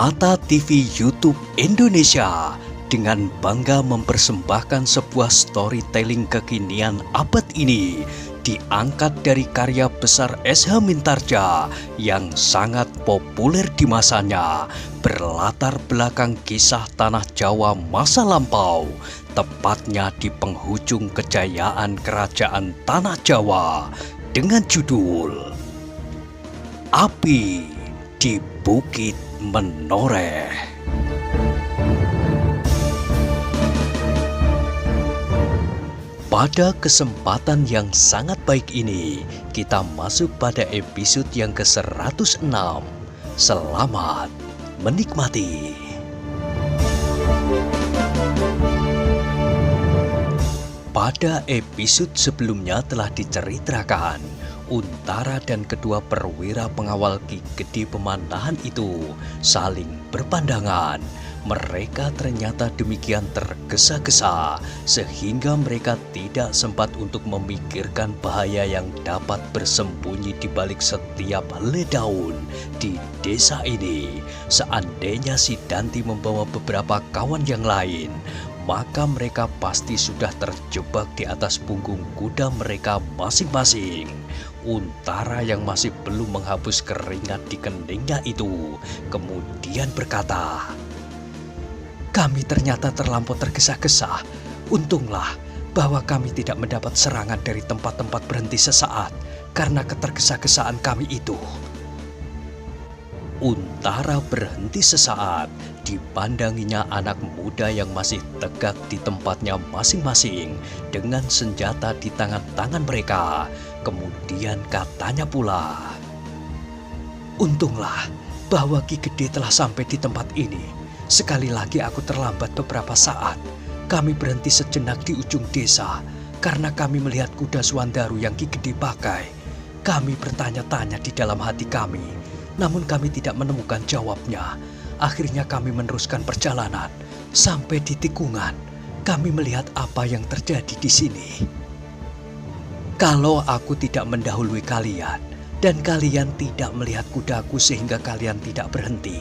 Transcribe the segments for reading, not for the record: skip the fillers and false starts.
Mata TV YouTube Indonesia dengan bangga mempersembahkan sebuah storytelling kekinian abad ini diangkat dari karya besar S.H. Mintarja yang sangat populer di masanya, berlatar belakang kisah tanah Jawa masa lampau, tepatnya di penghujung kejayaan kerajaan tanah Jawa dengan judul Api di Bukit Menoreh. Pada kesempatan yang sangat baik ini, kita masuk pada episode yang ke-106. Selamat menikmati. Pada episode sebelumnya telah diceritakan, Untara dan kedua perwira pengawal Ki Gede Pemanahan itu saling berpandangan. Mereka ternyata demikian tergesa-gesa sehingga mereka tidak sempat untuk memikirkan bahaya yang dapat bersembunyi di balik setiap helai daun di desa ini. Seandainya si Danti membawa beberapa kawan yang lain, maka mereka pasti sudah terjebak di atas punggung kuda mereka masing-masing. Untara yang masih belum menghapus keringat di keningnya itu kemudian berkata, "Kami ternyata terlampau tergesa-gesa. Untunglah bahwa kami tidak mendapat serangan dari tempat-tempat berhenti sesaat karena ketergesa-gesaan kami itu." Untara berhenti sesaat, dipandanginya anak muda yang masih tegak di tempatnya masing-masing dengan senjata di tangan-tangan mereka. Kemudian katanya pula, "Untunglah bahwa Ki Gede telah sampai di tempat ini. Sekali lagi aku terlambat beberapa saat. Kami berhenti sejenak di ujung desa karena kami melihat kuda Suwandaru yang Ki Gede pakai. Kami bertanya-tanya di dalam hati kami, namun kami tidak menemukan jawabnya. Akhirnya kami meneruskan perjalanan sampai di tikungan. Kami melihat apa yang terjadi di sini. Kalau aku tidak mendahului kalian dan kalian tidak melihat kudaku sehingga kalian tidak berhenti,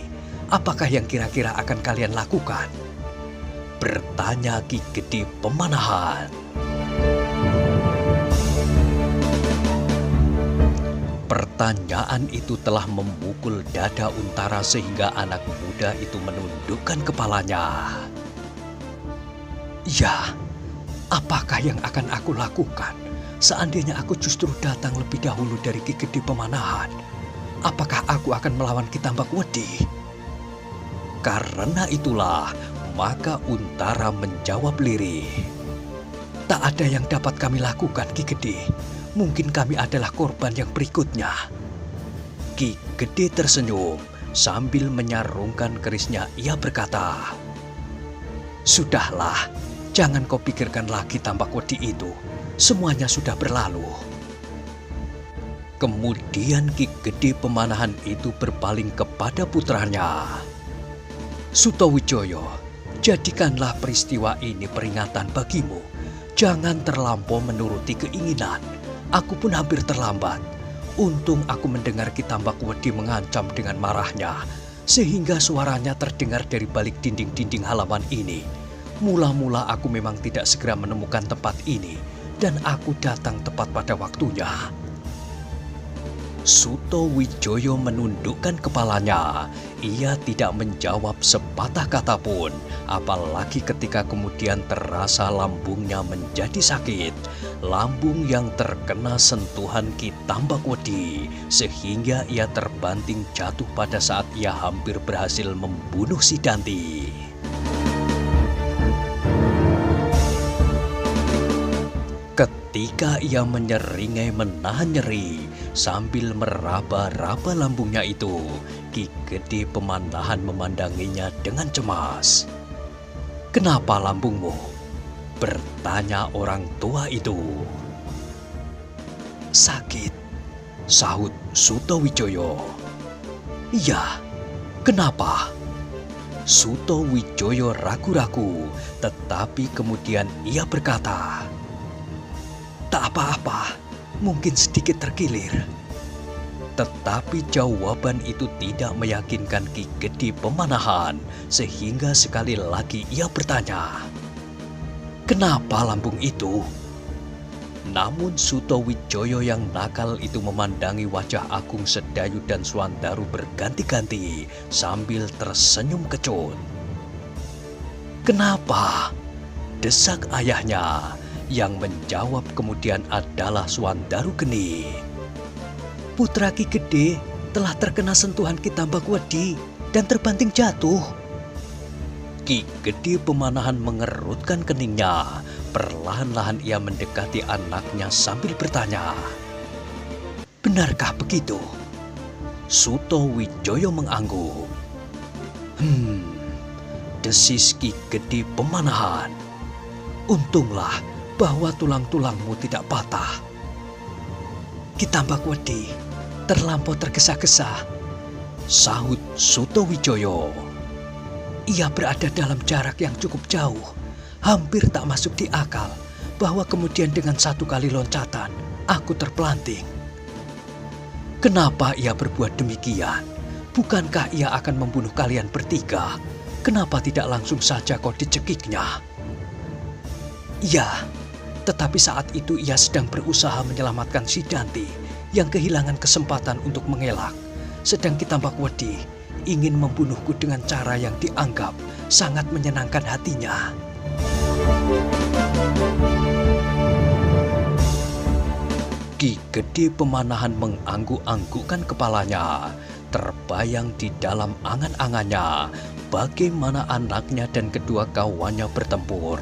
apakah yang kira-kira akan kalian lakukan?" bertanya Ki Gede Pemanahan. Pertanyaan itu telah memukul dada Untara sehingga anak muda itu menundukkan kepalanya. "Ya, apakah yang akan aku lakukan seandainya aku justru datang lebih dahulu dari Ki Gede Pemanahan? Apakah aku akan melawan Ki Tambakwedi?" Karena itulah maka Untara menjawab lirih, "Tak ada yang dapat kami lakukan, Ki Gede. Mungkin kami adalah korban yang berikutnya." Ki Gede tersenyum sambil menyarungkan kerisnya. Ia berkata, "Sudahlah, jangan kau pikirkan lagi Tambakwedi itu. Semuanya sudah berlalu." Kemudian Ki Gede Pemanahan itu berpaling kepada putranya. "Sutowijoyo, jadikanlah peristiwa ini peringatan bagimu. Jangan terlampau menuruti keinginan. Aku pun hampir terlambat. Untung aku mendengar Ki Tambakwedi mengancam dengan marahnya, sehingga suaranya terdengar dari balik dinding-dinding halaman ini. Mula-mula aku memang tidak segera menemukan tempat ini, dan aku datang tepat pada waktunya." Sutowijoyo menundukkan kepalanya. Ia tidak menjawab sepatah kata pun, apalagi ketika kemudian terasa lambungnya menjadi sakit. Lambung yang terkena sentuhan Ki Tambakwedi, sehingga ia terbanting jatuh pada saat ia hampir berhasil membunuh si Danti. Ketika ia menyeringai menahan nyeri sambil meraba-raba lambungnya itu, Ki Gede Pemanahan memandanginya dengan cemas. "Kenapa lambungmu?" bertanya orang tua itu. "Sakit," sahut Sutowijoyo. "Iya, kenapa?" Sutowijoyo ragu-ragu, tetapi kemudian ia berkata, "Tak apa-apa, mungkin sedikit terkilir." Tetapi jawaban itu tidak meyakinkan Ki Gede Pemanahan, sehingga sekali lagi ia bertanya, "Kenapa lambung itu?" Namun Sutowijoyo yang nakal itu memandangi wajah Agung Sedayu dan Swandaru berganti-ganti sambil tersenyum kecut. "Kenapa?" desak ayahnya, yang menjawab kemudian adalah Swandaru Geni. "Putra Ki Gede telah terkena sentuhan Ki Tambakwedi dan terbanting jatuh." Ki Gede Pemanahan mengerutkan keningnya. Perlahan-lahan ia mendekati anaknya sambil bertanya, "Benarkah begitu?" Sutowijoyo mengangguk. Desis Ki Gede Pemanahan. "Untunglah bahwa tulang-tulangmu tidak patah." "Ki Tambakwedi terlampau tergesa-gesa," sahut Sutowijoyo. "Ia berada dalam jarak yang cukup jauh. Hampir tak masuk di akal bahwa kemudian dengan satu kali loncatan aku terpelanting." "Kenapa ia berbuat demikian? Bukankah ia akan membunuh kalian bertiga? Kenapa tidak langsung saja kau dicekiknya?" "Ya, tetapi saat itu ia sedang berusaha menyelamatkan si Danti yang kehilangan kesempatan untuk mengelak. Sedang Ki Tambakwedi ingin membunuhku dengan cara yang dianggap sangat menyenangkan hatinya." Ki Gede Pemanahan mengangguk-anggukkan kepalanya. Terbayang di dalam angan-angannya bagaimana anaknya dan kedua kawannya bertempur.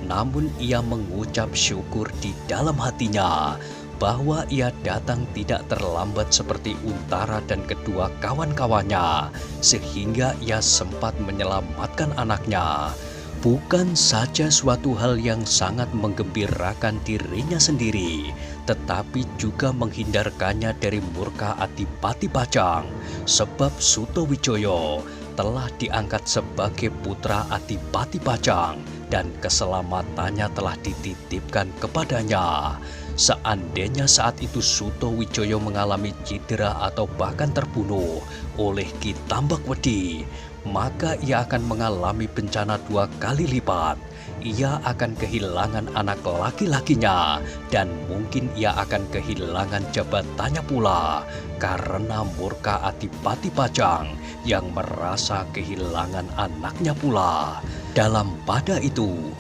Namun ia mengucap syukur di dalam hatinya bahwa ia datang tidak terlambat seperti Untara dan kedua kawan-kawannya, sehingga ia sempat menyelamatkan anaknya. Bukan saja suatu hal yang sangat menggembirakan dirinya sendiri, tetapi juga menghindarkannya dari murka Adipati Pajang, sebab Sutowijoyo telah diangkat sebagai putra Adipati Pajang dan keselamatannya telah dititipkan kepadanya. Seandainya saat itu Sutowijoyo mengalami cedera atau bahkan terbunuh oleh Ki Tambakwedi, maka ia akan mengalami bencana 2 kali lipat. Ia akan kehilangan anak laki-lakinya dan mungkin ia akan kehilangan jabatannya pula karena murka Adipati Pajang yang merasa kehilangan anaknya pula. Dalam pada itu,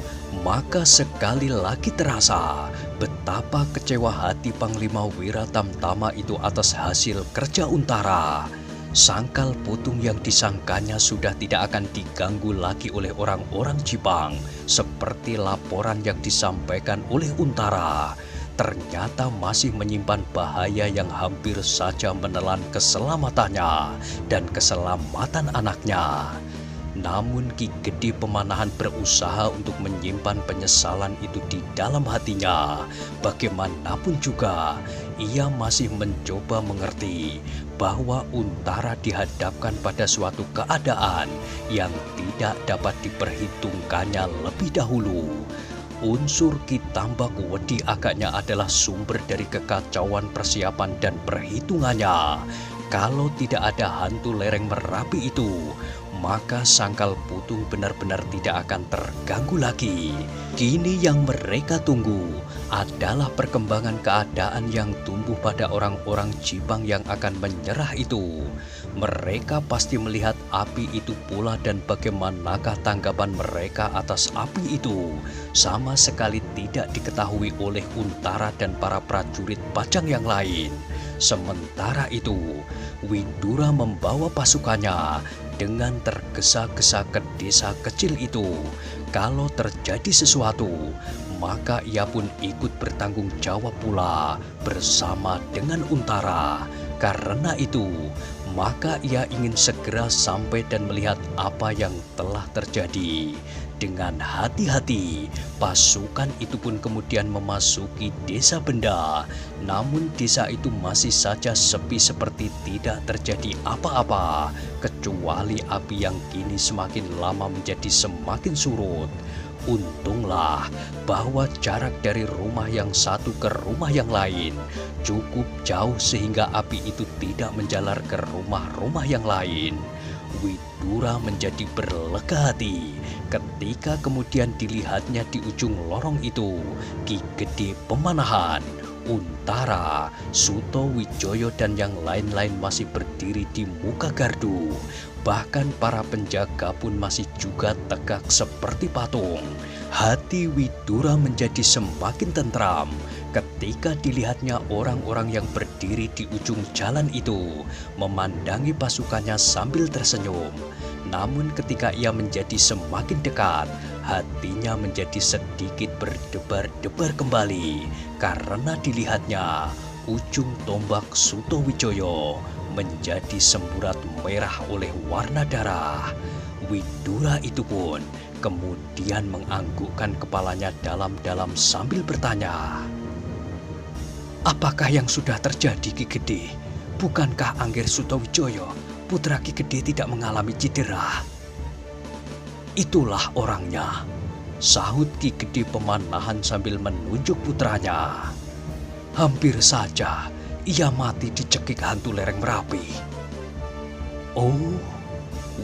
maka sekali lagi terasa betapa kecewa hati Panglima Wiratamtama itu atas hasil kerja Untara. Sangkal putung yang disangkanya sudah tidak akan diganggu lagi oleh orang-orang Jipang, seperti laporan yang disampaikan oleh Untara, ternyata masih menyimpan bahaya yang hampir saja menelan keselamatannya dan keselamatan anaknya. Namun Ki Gede Pemanahan berusaha untuk menyimpan penyesalan itu di dalam hatinya. Bagaimanapun juga, ia masih mencoba mengerti bahwa Untara dihadapkan pada suatu keadaan yang tidak dapat diperhitungkannya lebih dahulu. Unsur Ki Tambakwedi agaknya adalah sumber dari kekacauan persiapan dan perhitungannya. Kalau tidak ada hantu lereng Merapi itu, maka sangkal putung benar-benar tidak akan terganggu lagi. Kini yang mereka tunggu adalah perkembangan keadaan yang tumbuh pada orang-orang Jipang yang akan menyerah itu. Mereka pasti melihat api itu pula dan bagaimanakah tanggapan mereka atas api itu sama sekali tidak diketahui oleh Untara dan para prajurit Pajang yang lain. Sementara itu, Widura membawa pasukannya dengan tergesa-gesa ke desa kecil itu. Kalau terjadi sesuatu, maka ia pun ikut bertanggung jawab pula bersama dengan Untara. Karena itu, maka ia ingin segera sampai dan melihat apa yang telah terjadi. Dengan hati-hati, pasukan itu pun kemudian memasuki desa Benda. Namun desa itu masih saja sepi seperti tidak terjadi apa-apa, kecuali api yang kini semakin lama menjadi semakin surut. Untunglah bahwa jarak dari rumah yang satu ke rumah yang lain cukup jauh sehingga api itu tidak menjalar ke rumah-rumah yang lain. Widura menjadi berlega hati ketika kemudian dilihatnya di ujung lorong itu Ki Gede Pemanahan, Untara, Suto Wijoyo dan yang lain-lain masih berdiri di muka gardu. Bahkan para penjaga pun masih juga tegak seperti patung. Hati Widura menjadi semakin tentram ketika dilihatnya orang-orang yang berdiri di ujung jalan itu memandangi pasukannya sambil tersenyum. Namun ketika ia menjadi semakin dekat, hatinya menjadi sedikit berdebar-debar kembali karena dilihatnya ujung tombak Suto Wijoyo menjadi semburat merah oleh warna darah. Widura itu pun kemudian menganggukkan kepalanya dalam-dalam sambil bertanya, "Apakah yang sudah terjadi, Ki Gede? Bukankah Angger Sutowijoyo, putra Ki Gede tidak mengalami cedera?" "Itulah orangnya," sahut Ki Gede Pemanahan sambil menunjuk putranya. "Hampir saja ia mati dicekik hantu lereng Merapi." "Oh,"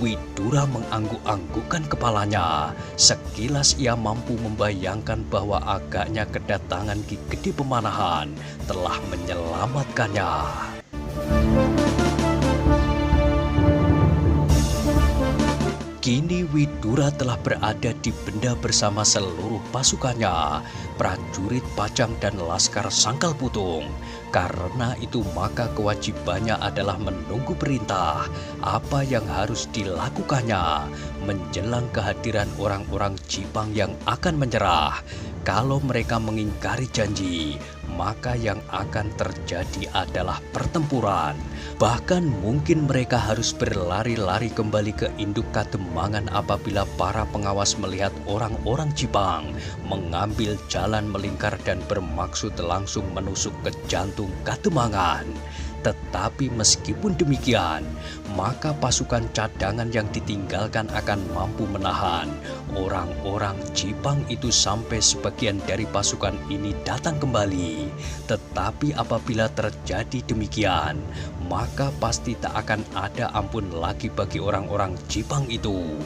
Widura mengangguk-anggukkan kepalanya. Sekilas ia mampu membayangkan bahwa agaknya kedatangan Ki Gede Pemanahan telah menyelamatkannya. Kini Widura telah berada di Benda bersama seluruh pasukannya, prajurit Pajang dan Laskar Sangkal Putung. Karena itu maka kewajibannya adalah menunggu perintah apa yang harus dilakukannya menjelang kehadiran orang-orang Jipang yang akan menyerah. Kalau mereka mengingkari janji, maka yang akan terjadi adalah pertempuran. Bahkan mungkin mereka harus berlari-lari kembali ke induk Kademangan apabila para pengawas melihat orang-orang Jipang mengambil jalan melingkar dan bermaksud langsung menusuk ke jantung Kademangan. Tetapi meskipun demikian, maka pasukan cadangan yang ditinggalkan akan mampu menahan orang-orang Jipang itu sampai sebagian dari pasukan ini datang kembali. Tetapi apabila terjadi demikian, maka pasti tak akan ada ampun lagi bagi orang-orang Jipang itu.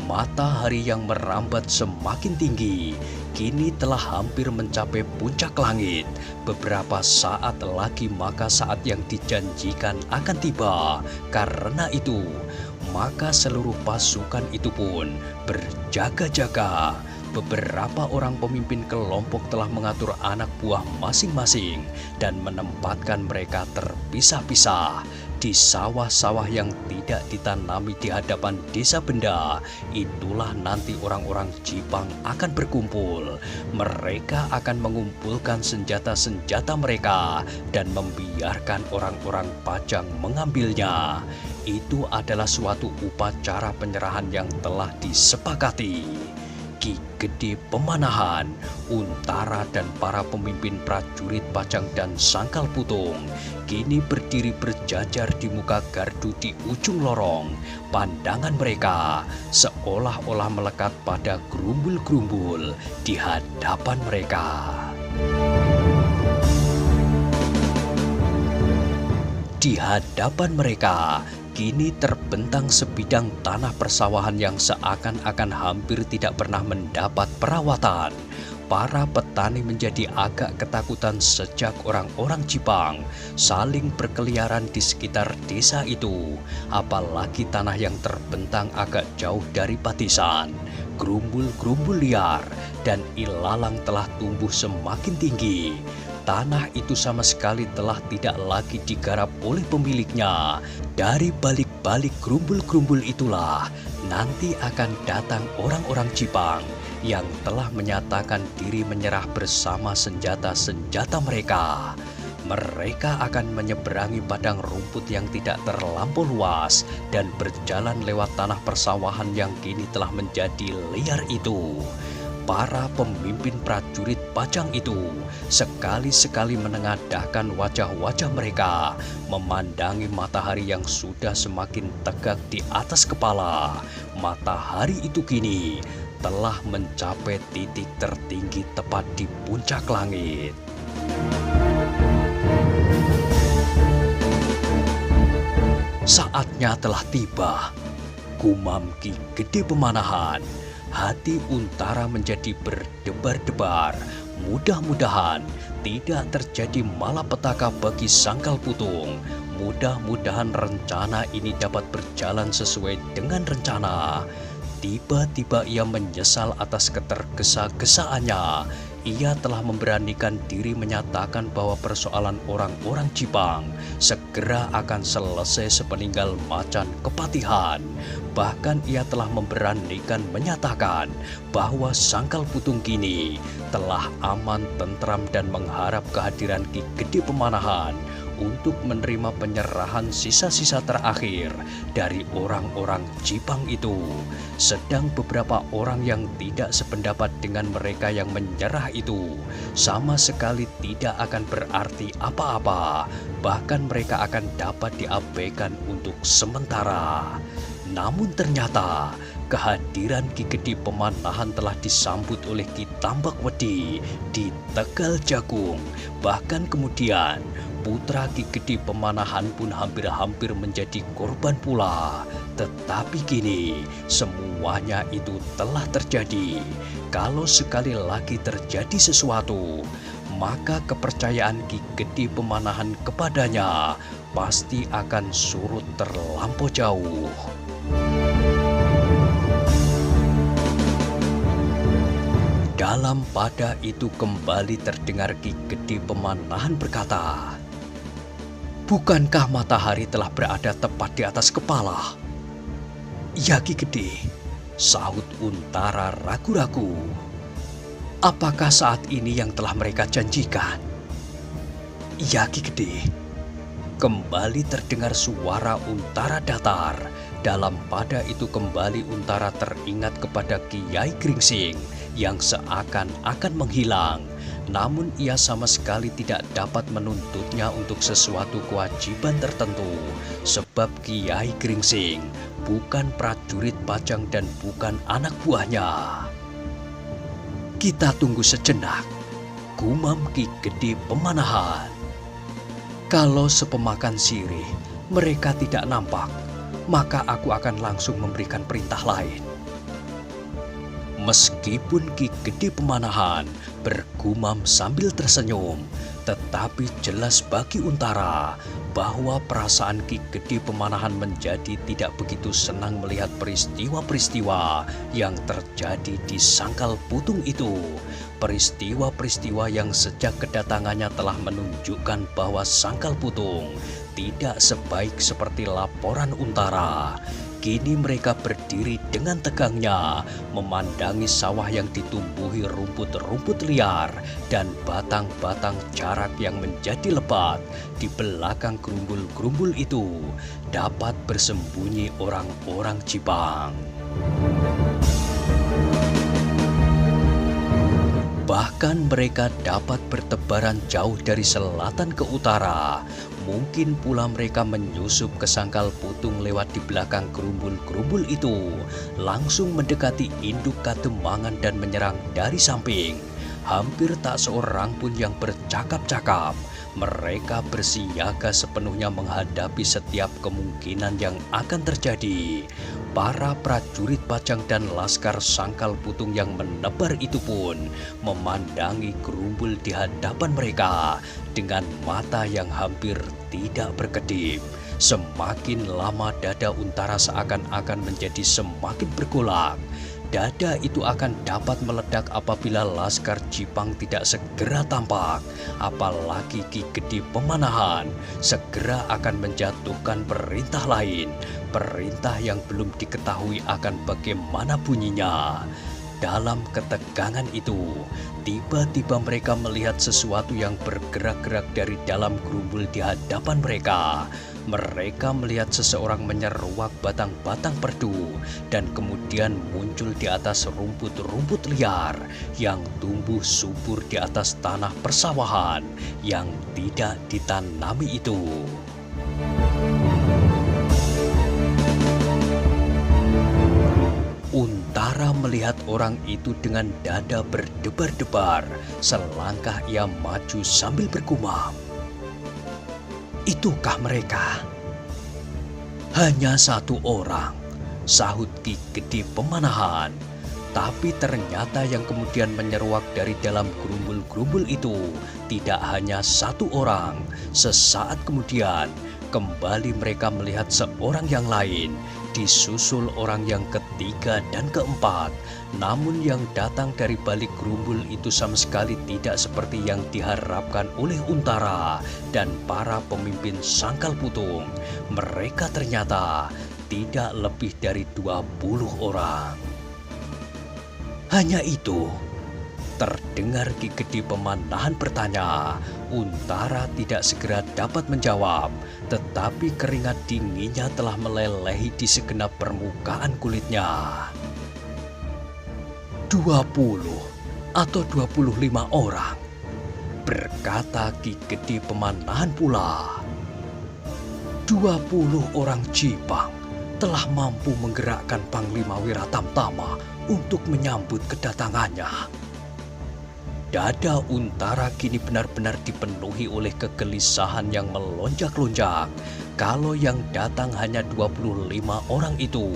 Matahari yang merambat semakin tinggi kini telah hampir mencapai puncak langit. Beberapa saat lagi maka saat yang dijanjikan akan tiba. Karena itu, maka seluruh pasukan itu pun berjaga-jaga. Beberapa orang pemimpin kelompok telah mengatur anak buah masing-masing dan menempatkan mereka terpisah-pisah di sawah-sawah yang tidak ditanami di hadapan desa Benda. Itulah nanti orang-orang Jipang akan berkumpul. Mereka akan mengumpulkan senjata-senjata mereka dan membiarkan orang-orang Pajang mengambilnya. Itu adalah suatu upacara penyerahan yang telah disepakati. Ki Gede Pemanahan, Untara dan para pemimpin prajurit Pajang dan Sangkal Putung kini berdiri berjajar di muka gardu di ujung lorong. Pandangan mereka seolah-olah melekat pada gerumbul-gerumbul di hadapan mereka. Di hadapan mereka kini terbentang sebidang tanah persawahan yang seakan-akan hampir tidak pernah mendapat perawatan. Para petani menjadi agak ketakutan sejak orang-orang Jipang saling berkeliaran di sekitar desa itu. Apalagi tanah yang terbentang agak jauh dari Patisan. Gerumbul-gerumbul liar dan ilalang telah tumbuh semakin tinggi. Tanah itu sama sekali telah tidak lagi digarap oleh pemiliknya. Dari balik-balik gerumbul-gerumbul itulah nanti akan datang orang-orang Jipang yang telah menyatakan diri menyerah bersama senjata-senjata mereka. Mereka akan menyeberangi padang rumput yang tidak terlampau luas dan berjalan lewat tanah persawahan yang kini telah menjadi liar itu. Para pemimpin prajurit Pajang itu sekali-sekali menengadahkan wajah-wajah mereka memandangi matahari yang sudah semakin tegak di atas kepala. Matahari itu kini telah mencapai titik tertinggi tepat di puncak langit. Saatnya telah tiba, gumam Ki Gede Pemanahan. Hati Untara menjadi berdebar-debar. Mudah-mudahan tidak terjadi malapetaka bagi Sangkal Putung. Mudah-mudahan rencana ini dapat berjalan sesuai dengan rencana. Tiba-tiba ia menyesal atas ketergesa-gesaannya. Ia telah memberanikan diri menyatakan bahwa persoalan orang-orang Jipang segera akan selesai sepeninggal macan kepatihan. Bahkan ia telah memberanikan menyatakan bahwa Sangkal Putung kini telah aman, tentram, dan mengharap kehadiran Ki Gede Pemanahan untuk menerima penyerahan sisa-sisa terakhir dari orang-orang Jipang itu. Sedang beberapa orang yang tidak sependapat dengan mereka yang menyerah itu sama sekali tidak akan berarti apa-apa. Bahkan mereka akan dapat diabaikan untuk sementara. Namun ternyata kehadiran Ki Gede Pemanahan telah disambut oleh Ki Tambak Wedi di Tegal Jagung. Bahkan kemudian putra Ki Gede Pemanahan pun hampir-hampir menjadi korban pula. Tetapi kini semuanya itu telah terjadi. Kalau sekali lagi terjadi sesuatu, maka kepercayaan Ki Gede Pemanahan kepadanya pasti akan surut terlampau jauh. Dalam pada itu kembali terdengar Ki Gede Pemanahan berkata, "Bukankah matahari telah berada tepat di atas kepala?" "Ya Ki Gede," sahut Untara ragu-ragu. "Apakah saat ini yang telah mereka janjikan?" "Ya Ki Gede." Kembali terdengar suara Untara datar. Dalam pada itu kembali Untara teringat kepada Kiai Gringsing yang seakan-akan menghilang. Namun ia sama sekali tidak dapat menuntutnya untuk sesuatu kewajiban tertentu. Sebab Kiai Gringsing bukan prajurit Pajang dan bukan anak buahnya. "Kita tunggu sejenak," gumam Ki Gede Pemanahan. "Kalau sepemakan sirih mereka tidak nampak, maka aku akan langsung memberikan perintah lain." Meskipun Ki Gede Pemanahan bergumam sambil tersenyum, tetapi jelas bagi Untara bahwa perasaan Ki Gede Pemanahan menjadi tidak begitu senang melihat peristiwa-peristiwa yang terjadi di Sangkal Putung itu. Peristiwa-peristiwa yang sejak kedatangannya telah menunjukkan bahwa Sangkal Putung tidak sebaik seperti laporan Untara. Kini mereka berdiri dengan tegangnya, memandangi sawah yang ditumbuhi rumput-rumput liar dan batang-batang jarak yang menjadi lebat. Di belakang gerumbul-gerumbul itu dapat bersembunyi orang-orang Jipang. Bahkan mereka dapat bertebaran jauh dari selatan ke utara. Mungkin pula mereka menyusup ke Sangkal Putung lewat di belakang gerumbul-gerumbul itu, langsung mendekati induk Kademangan dan menyerang dari samping. Hampir tak seorang pun yang bercakap-cakap. Mereka bersiaga sepenuhnya menghadapi setiap kemungkinan yang akan terjadi. Para prajurit Pajang dan laskar Sangkal Putung yang menebar itu pun memandangi gerumbul di hadapan mereka dengan mata yang hampir tidak berkedip. Semakin lama dada Untara seakan-akan menjadi semakin bergolak. Dada itu akan dapat meledak apabila laskar Jipang tidak segera tampak. Apalagi Ki Gede Pemanahan segera akan menjatuhkan perintah lain. Perintah yang belum diketahui akan bagaimana bunyinya. Dalam ketegangan itu, tiba-tiba mereka melihat sesuatu yang bergerak-gerak dari dalam gerumbul di hadapan mereka. Mereka melihat seseorang menyeruak batang-batang perdu dan kemudian muncul di atas rumput-rumput liar yang tumbuh subur di atas tanah persawahan yang tidak ditanami itu. Untara melihat melihat orang itu dengan dada berdebar-debar. Selangkah ia maju sambil bergumam, "Itukah mereka?" "Hanya satu orang," sahut Ki Gede Pemanahan. Tapi ternyata yang kemudian menyeruak dari dalam gerumbul-gerumbul itu tidak hanya satu orang. Sesaat kemudian kembali mereka melihat seorang yang lain, disusul orang yang ketiga dan keempat. Namun yang datang dari balik gerumbul itu sama sekali tidak seperti yang diharapkan oleh Untara dan para pemimpin Sangkal Putung. Mereka ternyata tidak lebih dari 20 orang. "Hanya itu?" terdengar Ki Gede Pemanahan bertanya. Untara tidak segera dapat menjawab, tetapi keringat dinginnya telah melelehi di segenap permukaan kulitnya. 20 atau 25 orang, berkata Ki Gede Pemanahan pula. 20 orang Jipang telah mampu menggerakkan Panglima Wiratamtama untuk menyambut kedatangannya. Dada Untara kini benar-benar dipenuhi oleh kegelisahan yang melonjak-lonjak. Kalau yang datang hanya 25 orang itu,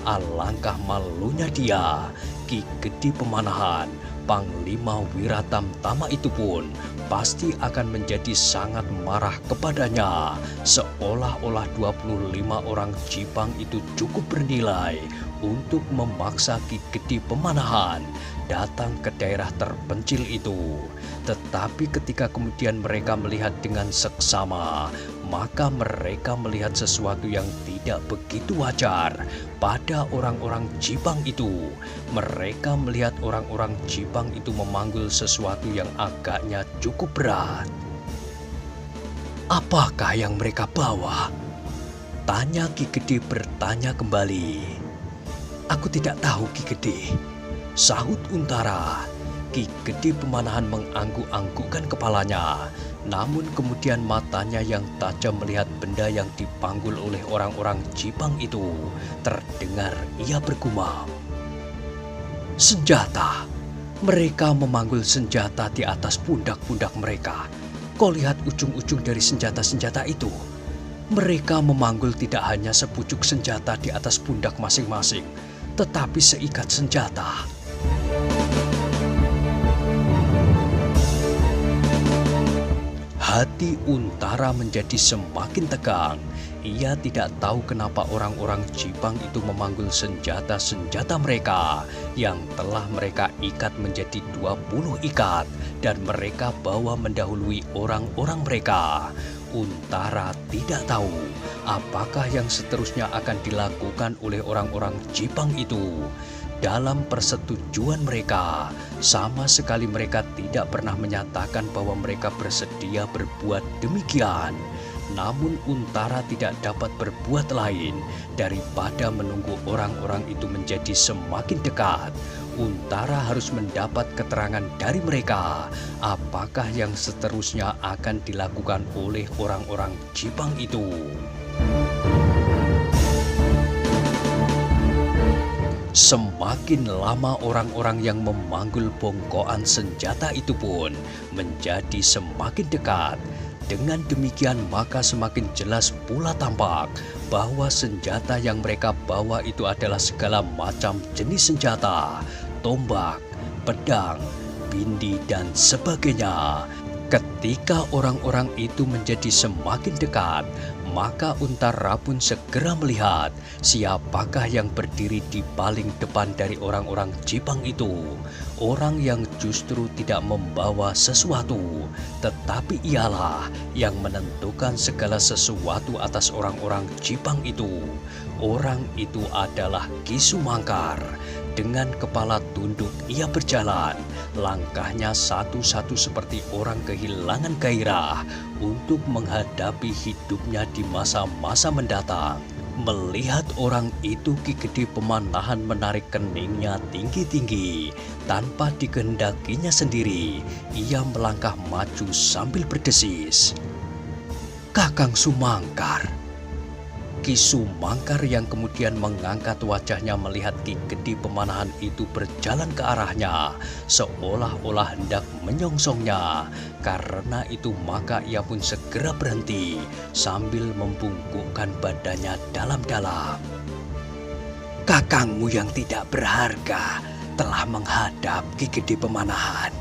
alangkah malunya dia. Ki Gede Pemanahan, Panglima Wiratamtama itu pun pasti akan menjadi sangat marah kepadanya, seolah-olah 25 orang Jipang itu cukup bernilai untuk memaksa Ki Gede Pemanahan datang ke daerah terpencil itu. Tetapi ketika kemudian mereka melihat dengan seksama, maka mereka melihat sesuatu yang tidak begitu wajar pada orang-orang Jipang itu. Mereka melihat orang-orang Jipang itu memanggul sesuatu yang agaknya cukup berat. "Apakah yang mereka bawa?" tanya Ki Gede bertanya kembali. "Aku tidak tahu, Ki Gede," sahut Untara. Ki Gede Pemanahan mengangguk-anggukkan kepalanya. Namun kemudian matanya yang tajam melihat benda yang dipanggul oleh orang-orang Jipang itu. Terdengar ia bergumam, "Senjata. Mereka memanggul senjata di atas pundak-pundak mereka. Kau lihat ujung-ujung dari senjata-senjata itu. Mereka memanggul tidak hanya sepucuk senjata di atas pundak masing-masing, tetapi seikat senjata." Hati Untara menjadi semakin tegang. Ia tidak tahu kenapa orang-orang Jipang itu memanggul senjata-senjata mereka yang telah mereka ikat menjadi 20 ikat dan mereka bawa mendahului orang-orang mereka. Untara tidak tahu apakah yang seterusnya akan dilakukan oleh orang-orang Jipang itu. Dalam persetujuan mereka, sama sekali mereka tidak pernah menyatakan bahwa mereka bersedia berbuat demikian. Namun Untara tidak dapat berbuat lain daripada menunggu orang-orang itu menjadi semakin dekat. Untara harus mendapat keterangan dari mereka apakah yang seterusnya akan dilakukan oleh orang-orang Jipang itu. Semakin lama orang-orang yang memanggul bongkoan senjata itu pun menjadi semakin dekat. Dengan demikian maka semakin jelas pula tampak bahwa senjata yang mereka bawa itu adalah segala macam jenis senjata, tombak, pedang, bindi, dan sebagainya. Ketika orang-orang itu menjadi semakin dekat, maka Untara pun segera melihat siapakah yang berdiri di paling depan dari orang-orang Jipang itu. Orang yang justru tidak membawa sesuatu, tetapi ialah yang menentukan segala sesuatu atas orang-orang Jipang itu. Orang itu adalah Ki Sumangkar. Dengan kepala tunduk ia berjalan, langkahnya satu-satu seperti orang kehilangan gairah untuk menghadapi hidupnya di masa-masa mendatang. Melihat orang itu, Ki Gede Pemanahan menarik keningnya tinggi-tinggi. Tanpa dikehendakinya sendiri, ia melangkah maju sambil berdesis, "Kakang Sumangkar." Ki Sumangkar yang kemudian mengangkat wajahnya melihat Ki Gede Pemanahan itu berjalan ke arahnya, seolah-olah hendak menyongsongnya. Karena itu maka ia pun segera berhenti sambil membungkukkan badannya dalam-dalam. "Kakangmu yang tidak berharga telah menghadap Ki Gede Pemanahan."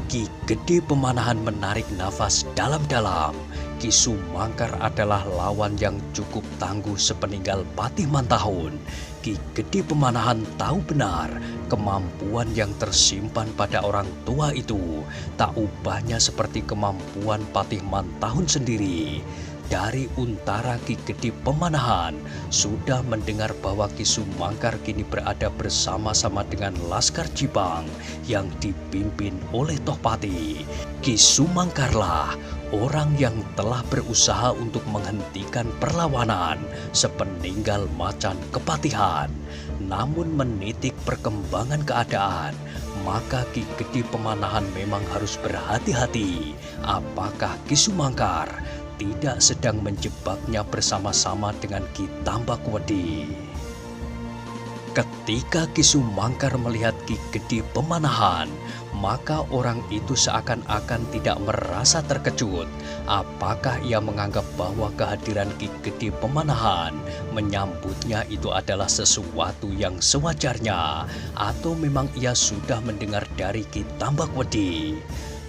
Ki Gede Pemanahan menarik nafas dalam-dalam. Ki Sumangkar adalah lawan yang cukup tangguh sepeninggal Patih Mantahun. Ki Gede Pemanahan tahu benar kemampuan yang tersimpan pada orang tua itu tak ubahnya seperti kemampuan Patih Mantahun sendiri. Dari Untara, Ki Gede Pemanahan sudah mendengar bahwa Ki Sumangkar kini berada bersama-sama dengan Laskar Jipang yang dipimpin oleh Tohpati. Ki Sumangkarlah orang yang telah berusaha untuk menghentikan perlawanan sepeninggal macan kepatihan. Namun menitik perkembangan keadaan, maka Ki Gede Pemanahan memang harus berhati-hati. Apakah Ki Sumangkar tidak sedang menjebaknya bersama-sama dengan Ki Tambakwedi? Ketika Ki Sumangkar melihat Ki Gede Pemanahan, maka orang itu seakan-akan tidak merasa terkejut. Apakah ia menganggap bahwa kehadiran Ki Gede Pemanahan menyambutnya itu adalah sesuatu yang sewajarnya, atau memang ia sudah mendengar dari Ki Tambakwedi?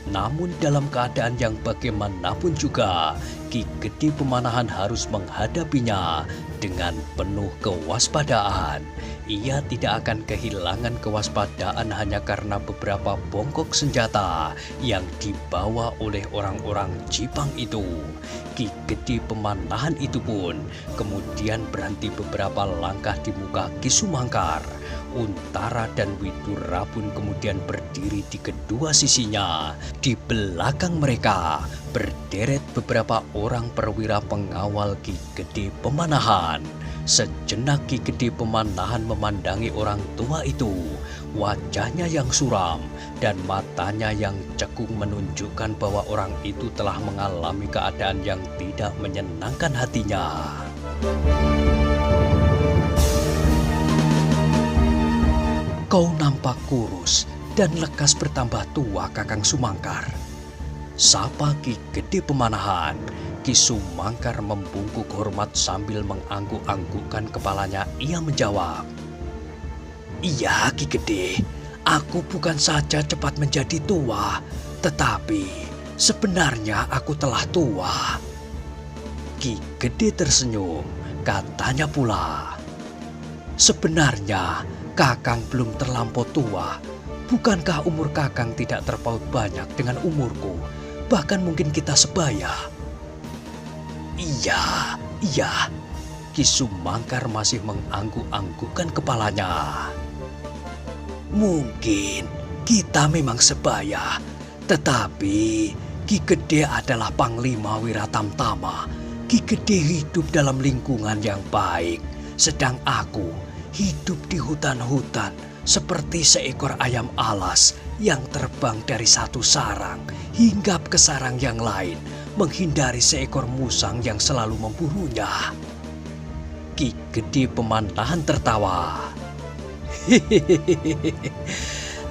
Namun dalam keadaan yang bagaimanapun juga, Ki Gede Pemanahan harus menghadapinya dengan penuh kewaspadaan. Ia tidak akan kehilangan kewaspadaan hanya karena beberapa bongkok senjata yang dibawa oleh orang-orang Jipang itu. Ki Gede Pemanahan itu pun kemudian berhenti beberapa langkah di muka Ki Sumangkar. Untara dan Widura pun kemudian berdiri di kedua sisinya. Di belakang mereka berderet beberapa orang perwira pengawal Ki Gede Pemanahan. Sejenak Ki Gede Pemanahan memandangi orang tua itu. Wajahnya yang suram dan matanya yang cekung menunjukkan bahwa orang itu telah mengalami keadaan yang tidak menyenangkan hatinya. "Kau nampak kurus dan lekas bertambah tua, Kakang Sumangkar," sapa Ki Gede Pemanahan. Ki Sumangkar membungkuk hormat sambil mengangguk-anggukkan kepalanya. Ia menjawab, "Iya Ki Gede, aku bukan saja cepat menjadi tua, tetapi sebenarnya aku telah tua." Ki Gede tersenyum, katanya pula, "Sebenarnya Kakang belum terlampau tua. Bukankah umur Kakang tidak terpaut banyak dengan umurku? Bahkan mungkin kita sebaya." Iya. Ki Sumangkar masih mengangguk-anggukkan kepalanya. "Mungkin kita memang sebaya, tetapi Ki Gede adalah Panglima Wiratamtama. Ki Gede hidup dalam lingkungan yang baik, sedang aku hidup di hutan-hutan seperti seekor ayam alas yang terbang dari satu sarang hinggap ke sarang yang lain, menghindari seekor musang yang selalu memburunya." Ki Gede Pemanahan tertawa. "Hehehe,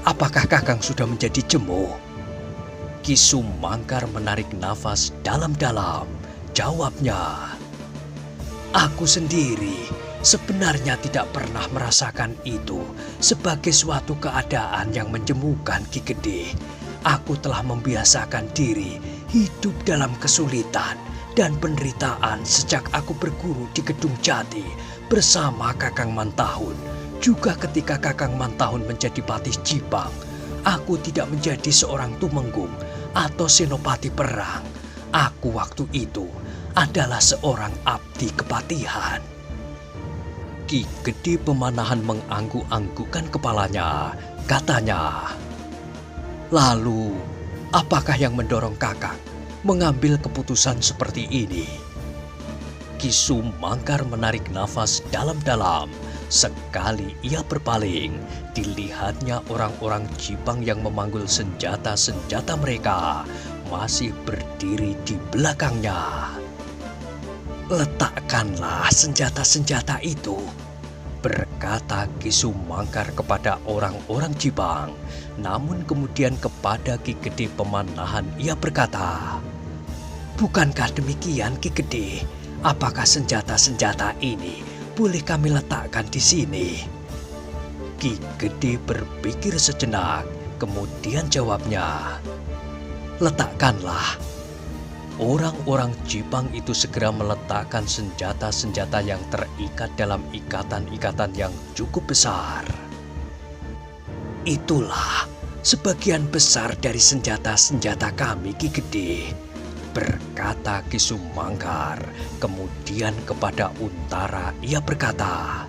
apakah Kakang sudah menjadi jemu?" Ki Sumangkar menarik nafas dalam-dalam. Jawabnya, "Aku sendiri sebenarnya tidak pernah merasakan itu sebagai suatu keadaan yang menjemukan, Ki Gede. Aku telah membiasakan diri hidup dalam kesulitan dan penderitaan sejak aku berguru di Gedung Jati bersama Kakang Mantahun. Juga ketika Kakang Mantahun menjadi Patih Jipang, aku tidak menjadi seorang tumenggung atau senopati perang. Aku waktu itu adalah seorang abdi kepatihan." Ki Gede Pemanahan mengangguk-anggukkan kepalanya. Katanya, "Lalu, apakah yang mendorong Kakang mengambil keputusan seperti ini?" Ki Sumangkar menarik nafas dalam-dalam. Sekali ia berpaling, dilihatnya orang-orang Jipang yang memanggul senjata-senjata mereka masih berdiri di belakangnya. "Letakkanlah senjata-senjata itu," berkata Ki Sumangkar kepada orang-orang Jipang. Namun kemudian kepada Ki Gede Pemanahan ia berkata, "Bukankah demikian Ki Gede? Apakah senjata-senjata ini boleh kami letakkan di sini?" Ki Gede berpikir sejenak, kemudian jawabnya, "Letakkanlah." Orang-orang Jipang itu segera meletakkan senjata-senjata yang terikat dalam ikatan-ikatan yang cukup besar. "Itulah sebagian besar dari senjata-senjata kami, Ki Gede," berkata Ki Sumangkar. Kemudian kepada Untara ia berkata,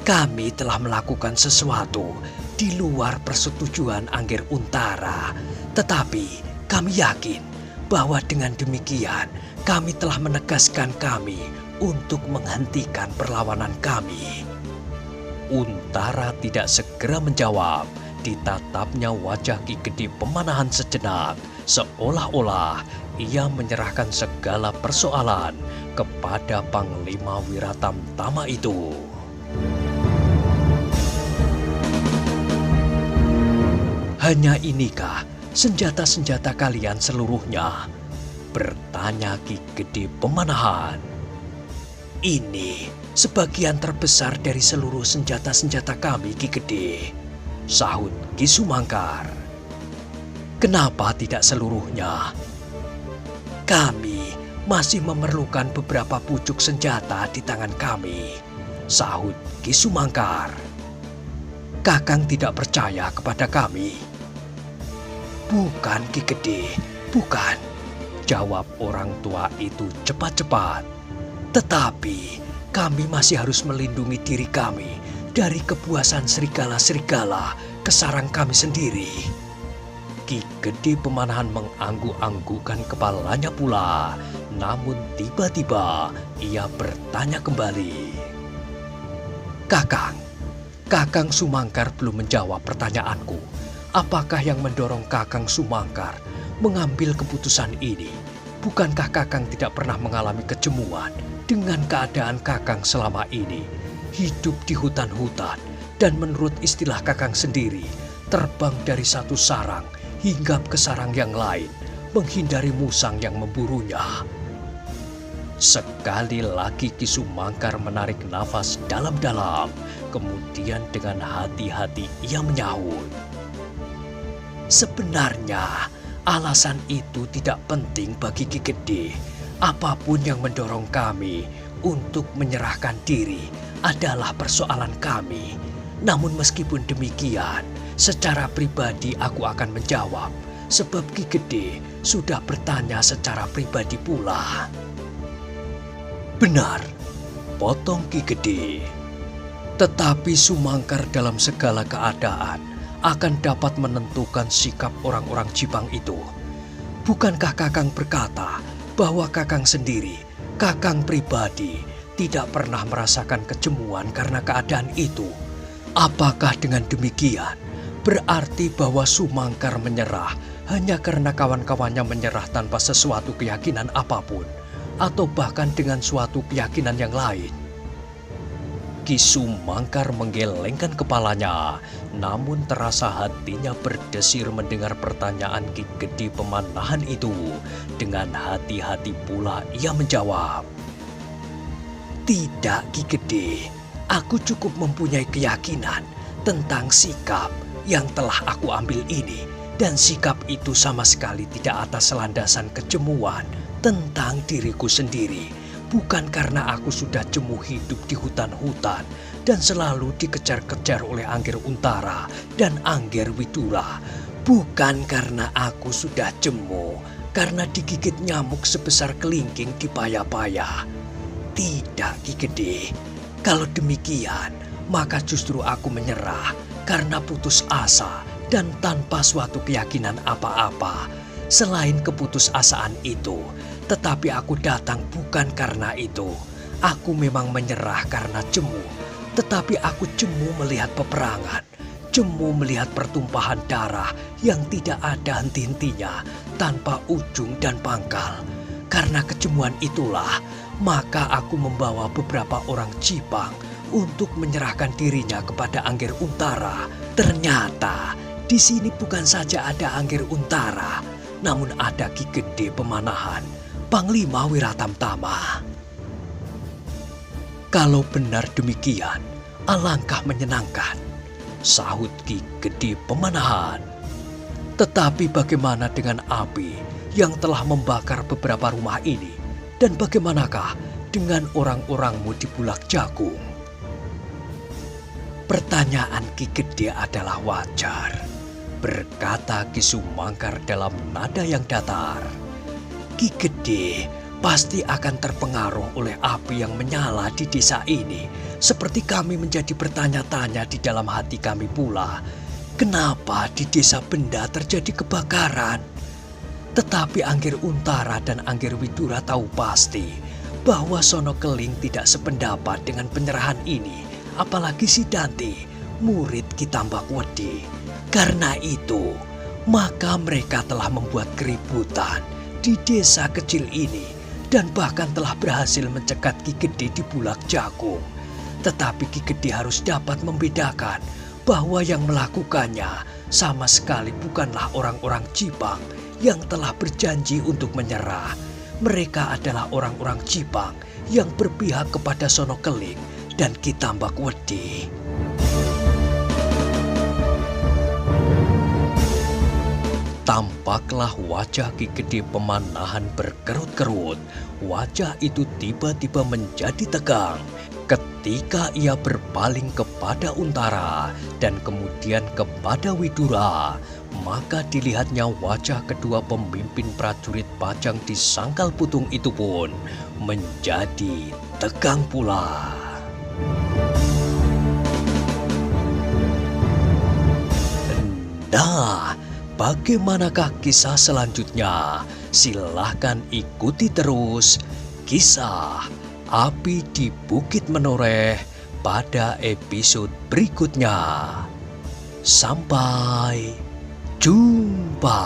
"Kami telah melakukan sesuatu di luar persetujuan Angger Untara, tetapi kami yakin bahwa dengan demikian kami telah menegaskan kami untuk menghentikan perlawanan kami." Untara tidak segera menjawab. Ditatapnya wajah Ki Gede Pemanahan sejenak, seolah-olah ia menyerahkan segala persoalan kepada Panglima Wiratamtama itu. "Hanya inikah senjata-senjata kalian seluruhnya?" bertanya Ki Gede Pemanahan. "Ini sebagian terbesar dari seluruh senjata-senjata kami, Ki Gede," sahut Ki Sumangkar. "Kenapa tidak seluruhnya?" "Kami masih memerlukan beberapa pucuk senjata di tangan kami," sahut Ki Sumangkar. "Kakang tidak percaya kepada kami?" "Bukan Ki Gede, bukan," jawab orang tua itu cepat-cepat. "Tetapi kami masih harus melindungi diri kami dari kepuasan serigala-serigala ke sarang kami sendiri." Ki Gede Pemanahan mengangguk-anggukkan kepalanya pula. Namun tiba-tiba ia bertanya kembali, Kakang Sumangkar belum menjawab pertanyaanku. Apakah yang mendorong Kakang Sumangkar mengambil keputusan ini? Bukankah Kakang tidak pernah mengalami kejemuan dengan keadaan Kakang selama ini? Hidup di hutan-hutan dan menurut istilah Kakang sendiri, terbang dari satu sarang hingga ke sarang yang lain, menghindari musang yang memburunya. Sekali lagi Ki Sumangkar menarik nafas dalam-dalam, kemudian dengan hati-hati ia menyahut, "Sebenarnya alasan itu tidak penting bagi Ki Gede. Apapun yang mendorong kami untuk menyerahkan diri adalah persoalan kami. Namun meskipun demikian, secara pribadi aku akan menjawab, sebab Ki Gede sudah bertanya secara pribadi pula." "Benar," potong Ki Gede. "Tetapi Sumangkar dalam segala keadaan akan dapat menentukan sikap orang-orang Jipang itu. Bukankah Kakang berkata bahwa Kakang sendiri, Kakang pribadi, tidak pernah merasakan kejemuan karena keadaan itu? Apakah dengan demikian berarti bahwa Sumangkar menyerah hanya karena kawan-kawannya menyerah tanpa sesuatu keyakinan apapun, atau bahkan dengan suatu keyakinan yang lain?" Ki Sumangkar menggelengkan kepalanya, namun terasa hatinya berdesir mendengar pertanyaan Ki Gede Pemanahan itu. Dengan hati-hati pula ia menjawab, "Tidak Ki Gede, aku cukup mempunyai keyakinan tentang sikap yang telah aku ambil ini, dan sikap itu sama sekali tidak atas landasan kejemuan tentang diriku sendiri. Bukan karena aku sudah jemu hidup di hutan-hutan dan selalu dikejar-kejar oleh Angger Untara dan Angger Widura. Bukan karena aku sudah jemu karena digigit nyamuk sebesar kelingking di paya-paya. Tidak Ki Gede, kalau demikian maka justru aku menyerah karena putus asa dan tanpa suatu keyakinan apa-apa. Selain keputusasaan itu, tetapi aku datang bukan karena itu. Aku memang menyerah karena jemu, tetapi aku jemu melihat peperangan, jemu melihat pertumpahan darah yang tidak ada henti-hentinya, tanpa ujung dan pangkal. Karena kejemuan itulah maka aku membawa beberapa orang Jipang untuk menyerahkan dirinya kepada Angger Untara. Ternyata di sini bukan saja ada Angger Untara, namun ada Ki Gede Pemanahan, Panglima Wiratamtama. Kalau benar demikian, alangkah menyenangkan, sahut Ki Gede Pemanahan. Tetapi bagaimana dengan api yang telah membakar beberapa rumah ini? Dan bagaimanakah dengan orang-orangmu di Bulak Jagung? Pertanyaan Ki Gede adalah wajar, berkata Ki Sumangkar dalam nada yang datar. Ki Gede pasti akan terpengaruh oleh api yang menyala di desa ini, seperti kami menjadi bertanya-tanya di dalam hati kami pula. Kenapa di desa Benda terjadi kebakaran? Tetapi Angger Untara dan Angger Widura tahu pasti bahwa Sono Keling tidak sependapat dengan penyerahan ini, apalagi si Danti, murid Ki Tambak Wedi. Karena itu, maka mereka telah membuat keributan di desa kecil ini dan bahkan telah berhasil mencegat Ki Gede di Bulak Jagung. Tetapi Ki Gede harus dapat membedakan bahwa yang melakukannya sama sekali bukanlah orang-orang Jipang yang telah berjanji untuk menyerah. Mereka adalah orang-orang Jipang yang berpihak kepada Sono Keling dan Ki Tambak Wedi. Tampaklah wajah Ki Gede Pemanahan berkerut-kerut. Wajah itu tiba-tiba menjadi tegang ketika ia berpaling kepada Untara dan kemudian kepada Widura. Maka dilihatnya wajah kedua pemimpin prajurit Pajang di Sangkal Putung itu pun menjadi tegang pula. Nah, bagaimanakah kisah selanjutnya? Silahkan ikuti terus kisah Api di Bukit Menoreh pada episode berikutnya. Sampai jumpa.